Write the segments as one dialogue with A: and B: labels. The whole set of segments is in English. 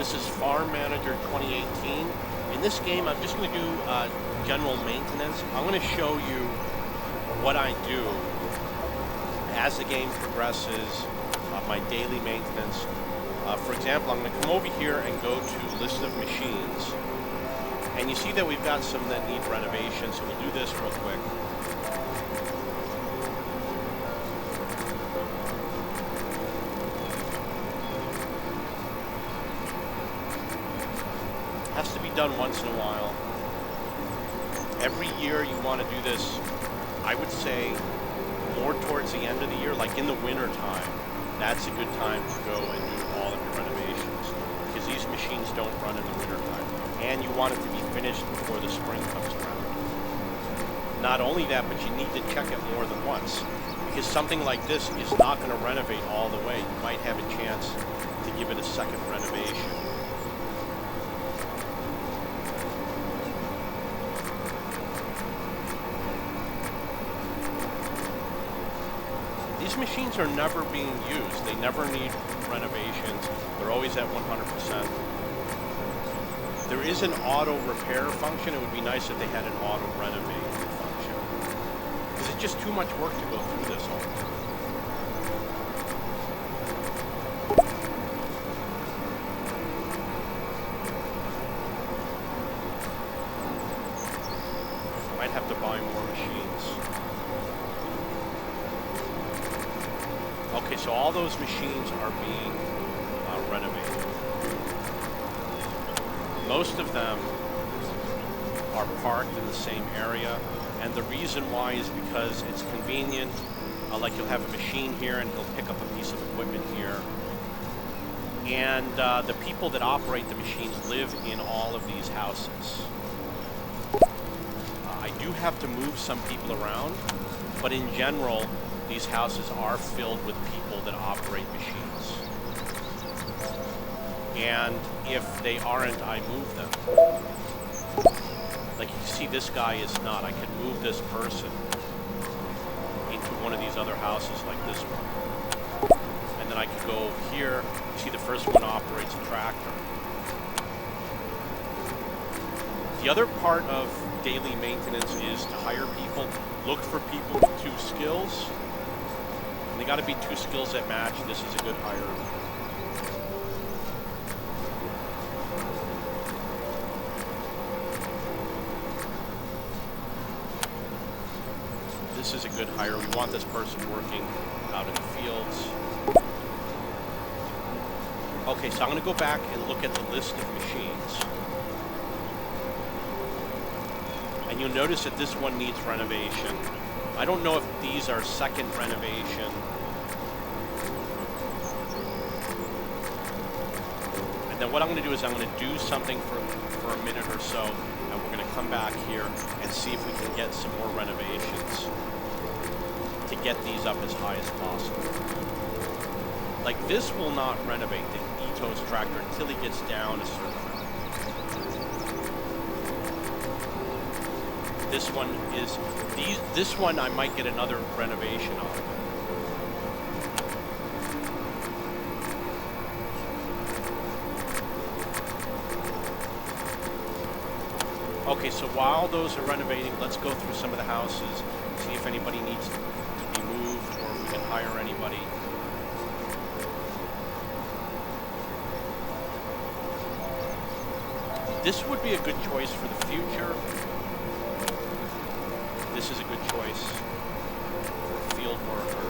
A: This is Farm Manager 2018. In this game, I'm just going to do general maintenance. I'm going to show you what I do as the game progresses, my daily maintenance. For example, I'm going to come over here and go to list of machines. And you see that we've got some that need renovation, so we'll do this real quick. Has to be done once in a while. Every year you want to do this, I would say, more towards the end of the year, like in the winter time. That's a good time to go and do all of your renovations, because these machines don't run in the winter time. And you want it to be finished before the spring comes around. Not only that, but you need to check it more than once, because something like this is not going to renovate all the way. You might have a chance to give it a second renovation. These machines are never being used. They never need renovations. They're always at 100%. There is an auto repair function. It would be nice if they had an auto renovate function, because it's just too much work to go through this all the time. Might have to buy more machines. Okay, so all those machines are being renovated. Most of them are parked in the same area, and the reason why is because it's convenient. Like you'll have a machine here and he'll pick up a piece of equipment here. And the people that operate the machines live in all of these houses. I do have to move some people around, but in general, these houses are filled with people that operate machines. And if they aren't, I move them. Like you see, this guy is not. I could move this person into one of these other houses like this one. And then I could go over here. You see the first one operates a tractor. The other part of daily maintenance is to hire people. Look for people with 2 skills. And they got to be 2 skills that match. This is a good hire. This is a good hire. We want this person working out in the fields. Okay, so I'm going to go back and look at the list of machines. And you'll notice that this one needs renovation. I don't know if these are second renovation. And then what I'm going to do is I'm going to do something for a minute or so, and we're going to come back here and see if we can get some more renovations to get these up as high as possible. Like this will not renovate the Ito's tractor until he gets down a certain amount. This one is, this one I might get another renovation on. Okay, so while those are renovating, let's go through some of the houses, see if anybody needs to be moved or if we can hire anybody. This would be a good choice for the future. This is a good choice for a field worker.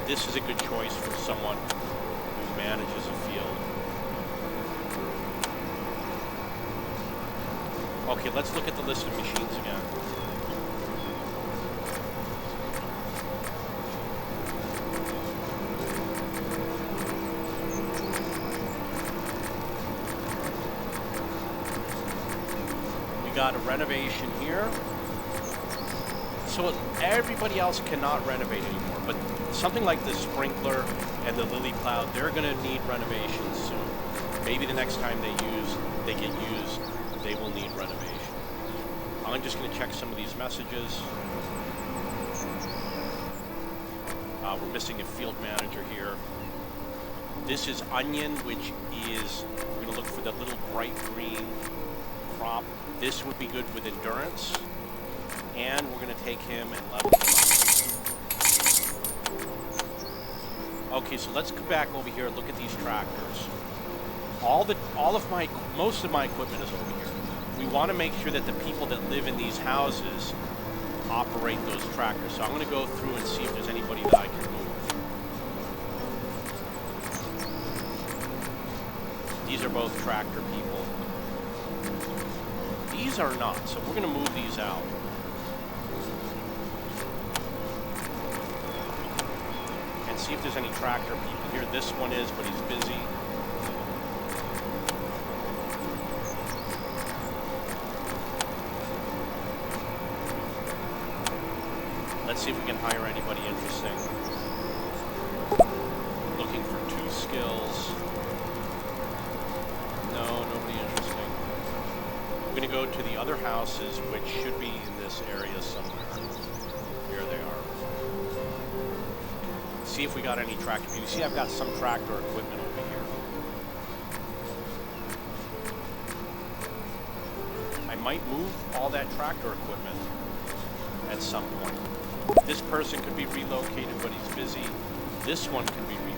A: This is a good choice for someone who manages a field. Okay, let's look at the list of machines again. We got a renovation here. So everybody else cannot renovate anymore, but something like the sprinkler and the lily plow, they're going to need renovations soon. Maybe the next time they get used, they will need renovation. I'm just going to check some of these messages. We're missing a field manager here. This is onion, which is, we're going to look for the little bright green crop. This would be good with endurance. And we're going to take him and level him up. Okay, so let's go back over here and look at these tractors. Most of my equipment is over here. We want to make sure that the people that live in these houses operate those tractors. So I'm going to go through and see if there's anybody that I can move. These are both tractor people. These are not, so we're going to move these out. And see if there's any tractor people here. This one is, but he's busy. Let's see if we can hire anybody interesting. Looking for 2 skills. No, nobody interesting. We're going to go to the other houses, which should be in this area somewhere. Here they are. See if we got any tractor. You see I've got some tractor equipment over here. I might move all that tractor equipment at some point. This person could be relocated, but he's busy. This one can be relocated.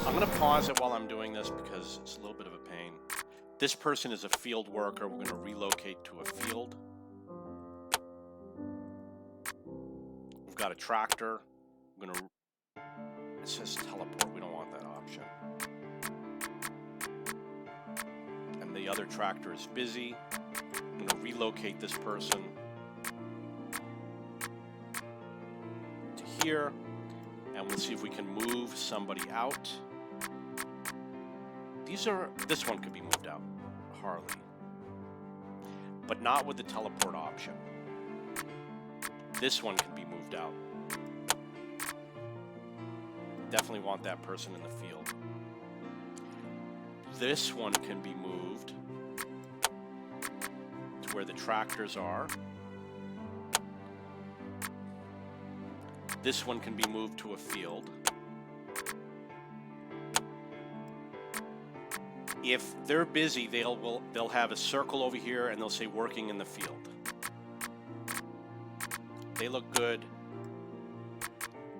A: I'm going to pause it while I'm doing this because it's a little bit of a pain. This person is a field worker. We're going to relocate to a field. We've got a tractor. It says teleport. We don't want that option. The other tractor is busy. I'm going to relocate this person to here, and we'll see if we can move somebody out. This one could be moved out, Harley, but not with the teleport option. This one can be moved out. Definitely want that person in the field. This one can be moved to where the tractors are. This one can be moved to a field. If they're busy, they'll have a circle over here and they'll say working in the field. They look good.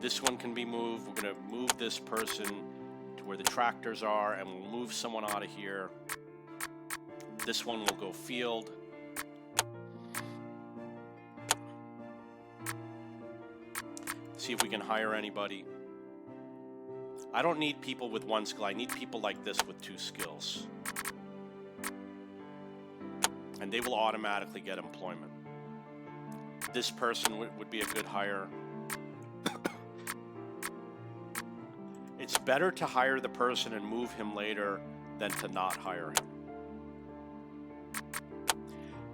A: This one can be moved. We're going to move this person where the tractors are, and we'll move someone out of here. This one will go field. See if we can hire anybody. I don't need people with 1 skill. I need people like this with 2 skills. And they will automatically get employment. This person would be a good hire. It's better to hire the person and move him later than to not hire him.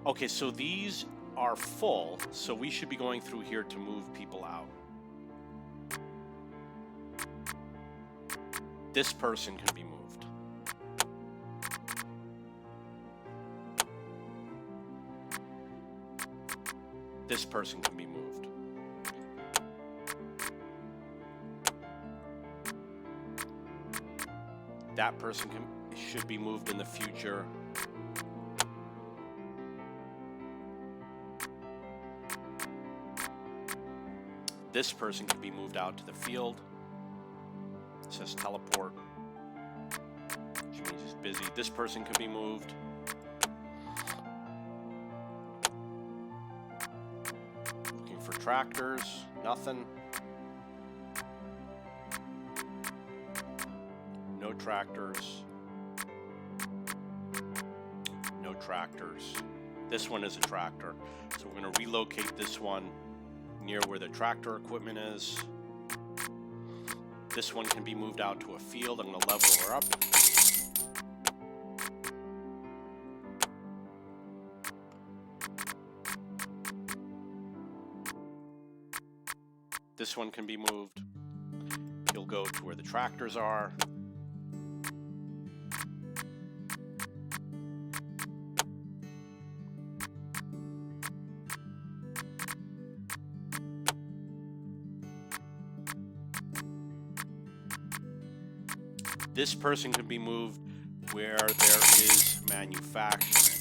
A: Okay, so these are full, so we should be going through here to move people out. This person can be moved. This person can be moved. That person should be moved in the future. This person can be moved out to the field. It says teleport, which means he's busy. This person can be moved. Looking for tractors, nothing. No tractors. No tractors. This one is a tractor. So we're going to relocate this one near where the tractor equipment is. This one can be moved out to a field. I'm going to level her up. This one can be moved. He'll go to where the tractors are. This person can be moved where there is manufacturing.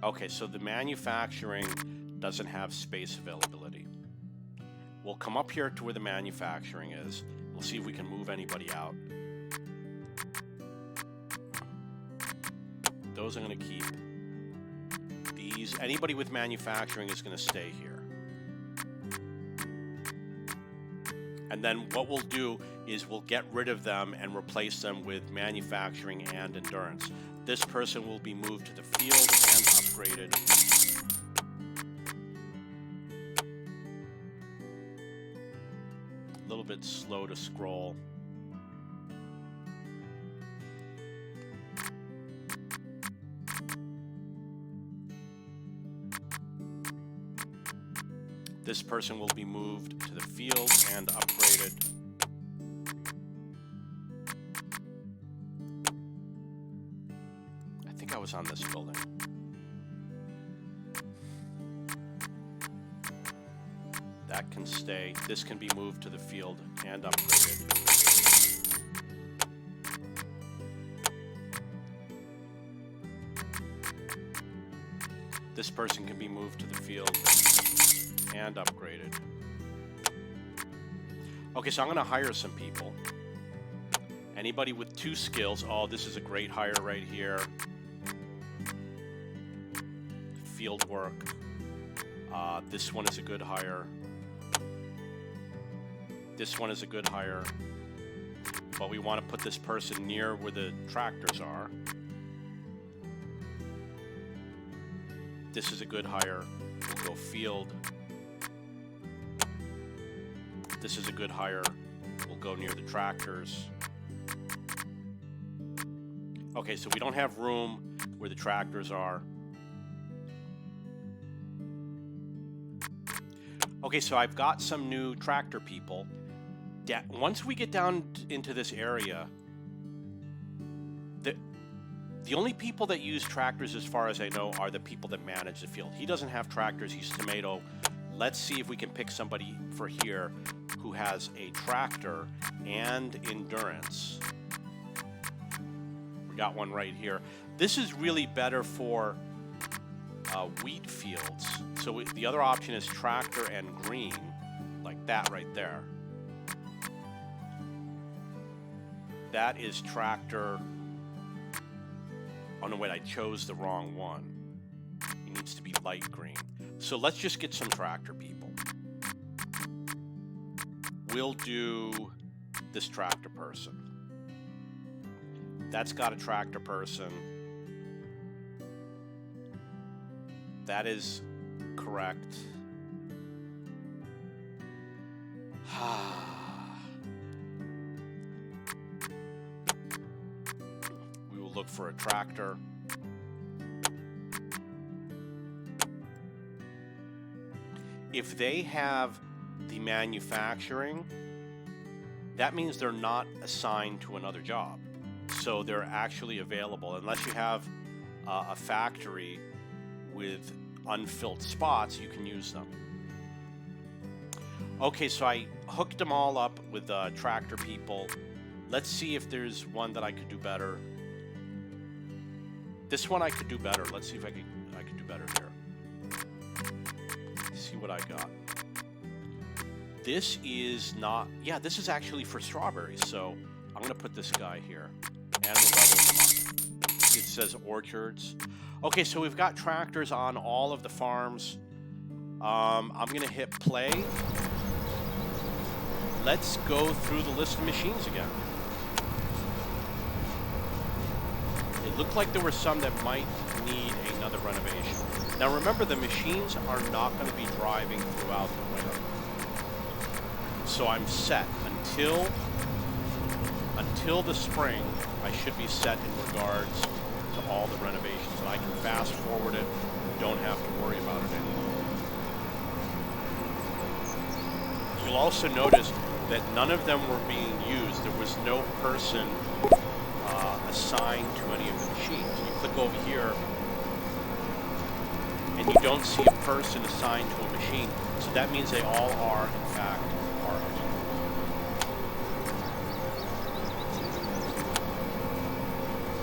A: Okay, so the manufacturing doesn't have space availability. We'll come up here to where the manufacturing is. We'll see if we can move anybody out. Those I'm going to keep. These, anybody with manufacturing is going to stay here. And then what we'll do is we'll get rid of them and replace them with manufacturing and endurance. This person will be moved to the field and upgraded. A little bit slow to scroll. This person will be moved to the field and upgraded. I think I was on this building. That can stay. This can be moved to the field and upgraded. This person can be moved to the field and upgraded. Okay, so I'm going to hire some people. Anybody with 2 skills. Oh, this is a great hire right here. Field work. This one is a good hire. This one is a good hire. But we want to put this person near where the tractors are. This is a good hire. We'll go field. This is a good hire. We'll go near the tractors. Okay, so we don't have room where the tractors are. Okay, so I've got some new tractor people. Once we get down into this area, the only people that use tractors, as far as I know, are the people that manage the field. He doesn't have tractors. He's tomato. Let's see if we can pick somebody for here who has a tractor and endurance. We got one right here. This is really better for wheat fields. So the other option is tractor and green, like that right there. That is tractor. Oh no, wait, I chose the wrong one. It needs to be light green. So let's just get some tractor people. We'll do this tractor person. That's got a tractor person. That is correct. We will look for a tractor. If they have the manufacturing, that means they're not assigned to another job. So they're actually available, unless you have a factory with unfilled spots, you can use them. Okay, so I hooked them all up with tractor people. Let's see if there's one that I could do better. This one I could do better. Let's see if I could do better here. See what I got. This is not, yeah, this is actually for strawberries. So I'm gonna put this guy here and we'll level him up. It says orchards. Okay, so we've got tractors on all of the farms. I'm gonna hit play. Let's go through the list of machines again. It looked like there were some that might need another renovation. Now remember, the machines are not going to be driving throughout the winter. So I'm set until the spring. I should be set in regards to all the renovations, and I can fast forward it. Don't have to worry about it anymore. You'll also notice that none of them were being used. There was no person assigned to any of the machines. You click over here, and you don't see a person assigned to a machine. So that means they all are, in fact, parked.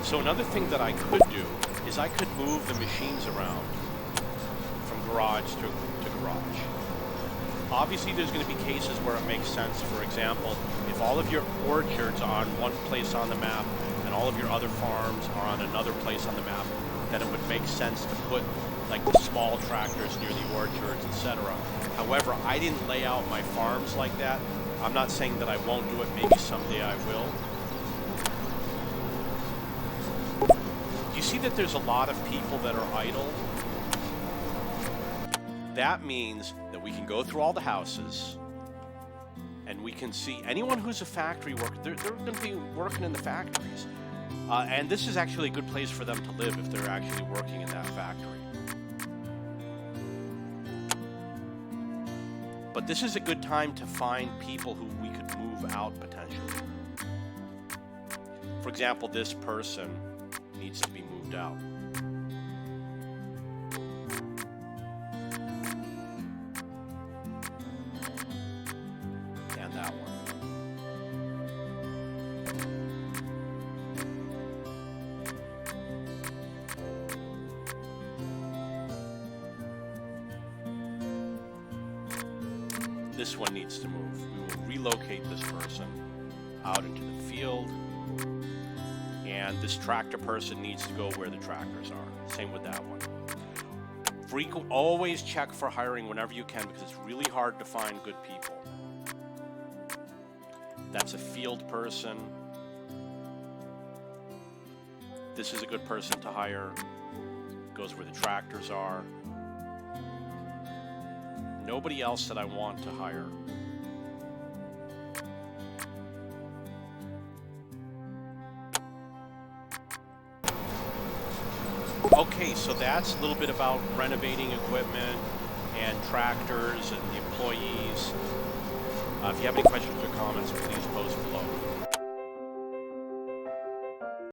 A: So another thing that I could do is I could move the machines around from garage to garage. Obviously, there's going to be cases where it makes sense. For example, if all of your orchards are on one place on the map and all of your other farms are on another place on the map, then it would make sense to put like the small tractors near the orchards, etc. However, I didn't lay out my farms like that. I'm not saying that I won't do it. Maybe someday I will. You see that there's a lot of people that are idle? That means that we can go through all the houses and we can see anyone who's a factory worker, they're going to be working in the factories. And this is actually a good place for them to live if they're actually working in that factory. But this is a good time to find people who we could move out potentially. For example, this person needs to be moved out. And that one. This one needs to move. We will relocate this person out into the field. And this tractor person needs to go where the tractors are. Same with that one. Always check for hiring whenever you can because it's really hard to find good people. That's a field person. This is a good person to hire. Goes where the tractors are. Nobody else that I want to hire. Okay, so that's a little bit about renovating equipment and tractors and the employees. If you have any questions or comments, please post below.